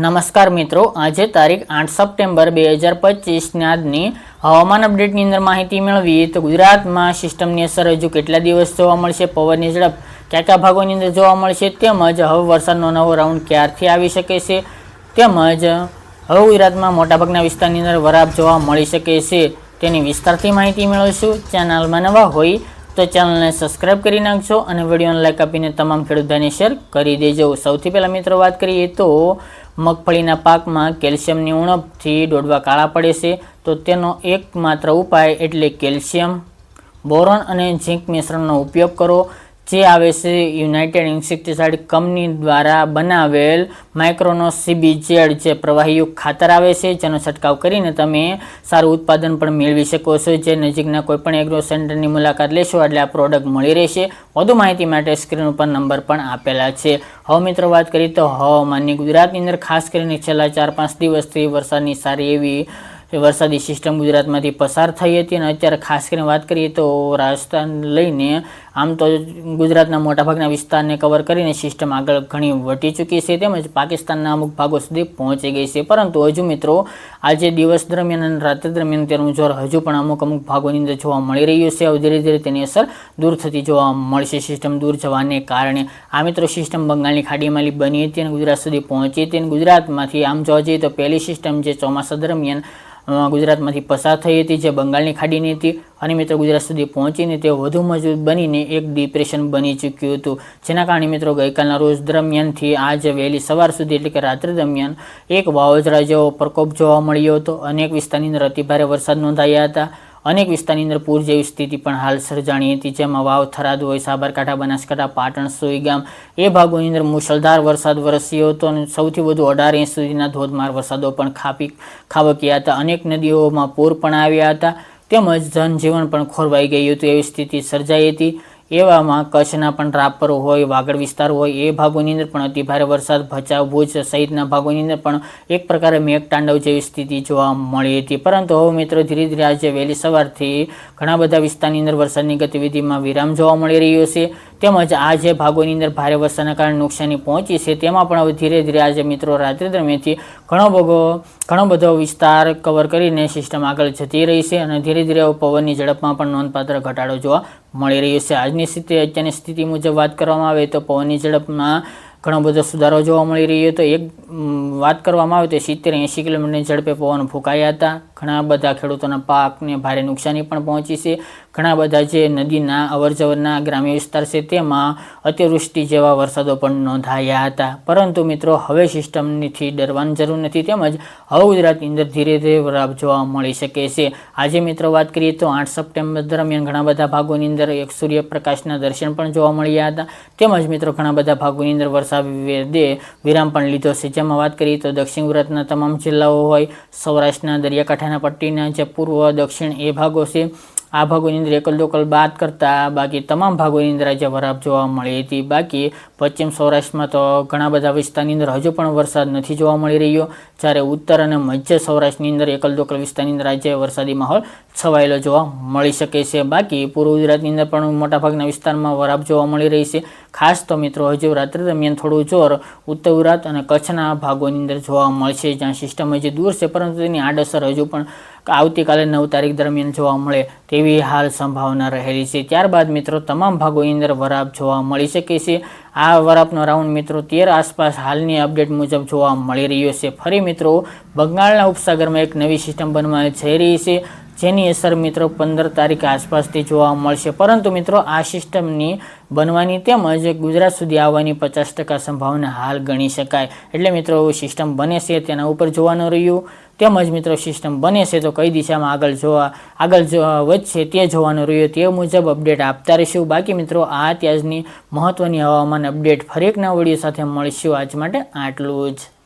નમસ્કાર મિત્રો, આજે તારીખ 8 સપ્ટેમ્બર 2025 આજની હવામાન અપડેટની અંદર માહિતી મેળવીએ તો ગુજરાતમાં સિસ્ટમની અસર હજુ કેટલા દિવસ જોવા મળશે, પવનની ઝડપ કયા કયા ભાગોની અંદર જોવા મળશે, તેમજ હવે વરસાદનો નવો રાઉન્ડ ક્યારથી આવી શકે છે, તેમજ હવે ગુજરાતમાં મોટાભાગના વિસ્તારની અંદર વરાપ જોવા મળી શકે છે તેની વિસ્તારથી માહિતી મેળવીશું। ચેનલમાં નવા હોય તો ચેનલને સબસ્ક્રાઇબ કરી નાખજો અને વિડીયોને લાઈક આપીને તમામ ખેડૂતોને શેર કરી દેજો। સૌથી પહેલાં મિત્રો વાત કરીએ તો મગફળીના પાકમાં કેલ્શિયમની ઉણપથી ડોડવા કાળા પડે છે, તો તેનો એકમાત્ર ઉપાય એટલે કેલ્શિયમ, બોરોન અને ઝીંક મિશ્રણનો ઉપયોગ કરો, જે આવે છે યુનાઇટેડ ઇન્સેક્ટિસાઇડ કંપની દ્વારા બનાવેલ માઇક્રોનો CBZ જે પ્રવાહીયુક્ત ખાતર આવે છે, જેનો છંટકાવ કરીને તમે સારું ઉત્પાદન પણ મેળવી શકો છો। જે નજીકના કોઈપણ એગ્રો સેન્ટરની મુલાકાત લેશો એટલે આ પ્રોડક્ટ મળી રહેશે। વધુ માહિતી માટે સ્ક્રીન ઉપર નંબર પણ આપેલા છે। હવે મિત્રો વાત કરીએ તો હવામાનની ગુજરાતની અંદર ખાસ કરીને છેલ્લા 4-5 દિવસથી વરસાદની સારી એવી વરસાદી સિસ્ટમ ગુજરાતમાંથી પસાર થઈ હતી અને અત્યારે ખાસ કરીને વાત કરીએ તો રાજસ્થાન લઈને આમ તો ગુજરાતના મોટાભાગના વિસ્તારને કવર કરીને સિસ્ટમ આગળ ઘણી વટી ચૂકી છે, તેમજ પાકિસ્તાનના અમુક ભાગો સુધી પહોંચી ગઈ છે, પરંતુ હજુ મિત્રો આજે દિવસ દરમિયાન અને રાત્રિ દરમિયાન તેનું જોર હજુ પણ અમુક ભાગોની અંદર જોવા મળી રહ્યું છે। હવે ધીરે ધીરે તેની અસર દૂર થતી જોવા મળશે સિસ્ટમ દૂર જવાને કારણે। આ મિત્રો સિસ્ટમ બંગાળની ખાડીમાં બની હતી અને ગુજરાત સુધી પહોંચી હતી અને ગુજરાતમાંથી આમ જોવા જઈએ તો પહેલી સિસ્ટમ જે ચોમાસા દરમિયાન ગુજરાતમાંથી પસાર થઈ હતી, જે બંગાળની ખાડીની હતી અને મિત્રો ગુજરાત સુધી પહોંચીને તે વધુ મજબૂત બનીને એક ડિપ્રેશન બની ચૂક્યું હતું, જેના કારણે મિત્રો ગઈકાલના રોજ દરમિયાનથી આજે વહેલી સવાર સુધી એટલે કે રાત્રિ દરમિયાન એક વાવાઝોડા જેવો પ્રકોપ જોવા મળ્યો હતો। અનેક વિસ્તારની અંદર અતિભારે વરસાદ નોંધાયા હતા, અનેક વિસ્તારની અંદર પૂર જેવી સ્થિતિ પણ હાલ સર્જાણી હતી, જેમાં વાવ, થરાદ હોય, સાબરકાંઠા, બનાસકાંઠા, પાટણ, સુઈગામ એ ભાગોની અંદર મુશળધાર વરસાદ વરસ્યો હતો અને સૌથી વધુ 18 ઇંચ સુધીના ધોધમાર વરસાદો પણ ખાબક્યા હતા। અનેક નદીઓમાં પૂર પણ આવ્યા હતા, તેમજ જનજીવન પણ ખોરવાઈ ગયું હતું એવી સ્થિતિ સર્જાઈ હતી। એવામાં કચ્છના પણ રાપર હોય, વાગડ વિસ્તાર હોય એ ભાગોની અંદર પણ અતિભારે વરસાદ, ભચાઉ, ભુજ સહિતના ભાગોની અંદર પણ એક પ્રકારે મેઘતાંડવ જેવી સ્થિતિ જોવા મળી હતી। પરંતુ હવે મિત્રો ધીરે ધીરે આજે વહેલી સવારથી ઘણા બધા વિસ્તારની અંદર વરસાદની ગતિવિધિમાં વિરામ જોવા મળી રહ્યો છે, તેમજ આ જે ભાગોની અંદર ભારે વરસાદના કારણે નુકસાની પહોંચી છે તેમાં પણ હવે ધીરે ધીરે આજે મિત્રો રાત્રિ દરમિયાનથી ઘણો બધો વિસ્તાર કવર કરીને સિસ્ટમ આગળ જતી રહી છે અને ધીરે ધીરે પવનની ઝડપમાં પણ નોંધપાત્ર ઘટાડો જોવા મળી રહ્યો છે। આજની અત્યારની સ્થિતિ મુજબ વાત કરવામાં આવે તો પવનની ઝડપમાં ઘણો બધો સુધારો જોવા મળી રહ્યો હતો। એક વાત કરવામાં આવે તો 70-80 કિલોમીટરની ઝડપે પવન ફૂંકાયા હતા। ઘણા બધા ખેડૂતોના પાકને ભારે નુકસાની પણ પહોંચી છે। ઘણા બધા જે નદીના અવરજવરના ગ્રામ્ય વિસ્તાર છે તેમાં અતિવૃષ્ટિ જેવા વરસાદો પણ નોંધાયા હતા, પરંતુ મિત્રો હવે સિસ્ટમથી ડરવાની જરૂર નથી, તેમજ હવે ગુજરાતની અંદર ધીરે ધીરે વરાપ જોવા મળી શકે છે। આજે મિત્રો વાત કરીએ તો 8 સપ્ટેમ્બર દરમિયાન ઘણા બધા ભાગોની અંદર એક સૂર્યપ્રકાશના દર્શન પણ જોવા મળ્યા હતા, તેમજ મિત્રો ઘણા બધા ભાગોની અંદર વરસાદે વિરામ પણ લીધો છે, જેમાં વાત કરીએ તો દક્ષિણ ગુજરાતના તમામ જિલ્લાઓ હોય, સૌરાષ્ટ્રના દરિયાકાંઠાના પટ્ટીના જે પૂર્વ દક્ષિણ એ ભાગો છે, આ ભાગોની અંદર એકલ દોકલ બાદ કરતા બાકી તમામ ભાગોની અંદર આજે વરાપ જોવા મળી હતી। બાકી પશ્ચિમ સૌરાષ્ટ્રમાં તો ઘણા બધા વિસ્તારની અંદર હજુ પણ વરસાદ નથી જોવા મળી રહ્યો, જ્યારે ઉત્તર અને મધ્ય સૌરાષ્ટ્રની અંદર એકલ દોકલ વિસ્તારની અંદર આજે વરસાદી માહોલ છવાયેલો જોવા મળી શકે છે। બાકી પૂર્વ ગુજરાતની અંદર પણ મોટાભાગના વિસ્તારમાં વરાપ જોવા મળી રહી છે। ખાસ તો મિત્રો હજુ રાત્રિ દરમિયાન થોડું જોર ઉત્તર ગુજરાત અને કચ્છના ભાગોની અંદર જોવા મળશે, જ્યાં સિસ્ટમ હજી દૂર છે, પરંતુ તેની આડઅસર હજુ પણ આવતીકાલે 9 તારીખ દરમિયાન જોવા મળે તેવી હાલ સંભાવના રહેલી છે। ત્યારબાદ મિત્રો તમામ ભાગોની અંદર વરાપ જોવા મળી શકે છે। આ વરાપનો રાઉન્ડ મિત્રો 13 આસપાસ હાલની અપડેટ મુજબ જોવા મળી રહ્યો છે। ફરી મિત્રો બંગાળના ઉપસાગરમાં એક નવી સિસ્ટમ બનવા જઈ રહી છે, જેની અસર મિત્રો 15 તારીખ આસપાસથી જોવા મળશે, પરંતુ મિત્રો આ સિસ્ટમની બનવાની તેમજ ગુજરાત સુધી આવવાની 50% સંભાવના હાલ ગણી શકાય। એટલે મિત્રો સિસ્ટમ બને છે તેના ઉપર જોવાનું રહ્યું, તેમજ મિત્રો સિસ્ટમ બને છે તો કઈ દિશામાં આગળ વધશે તે જોવાનું રહ્યું, તે મુજબ અપડેટ આપતા રહીશું। બાકી મિત્રો આ ત્યાજની મહત્વની હવામાન અપડેટ ફરી એક નવા વિડીયો સાથે મળીશું। આજ માટે આટલું જ।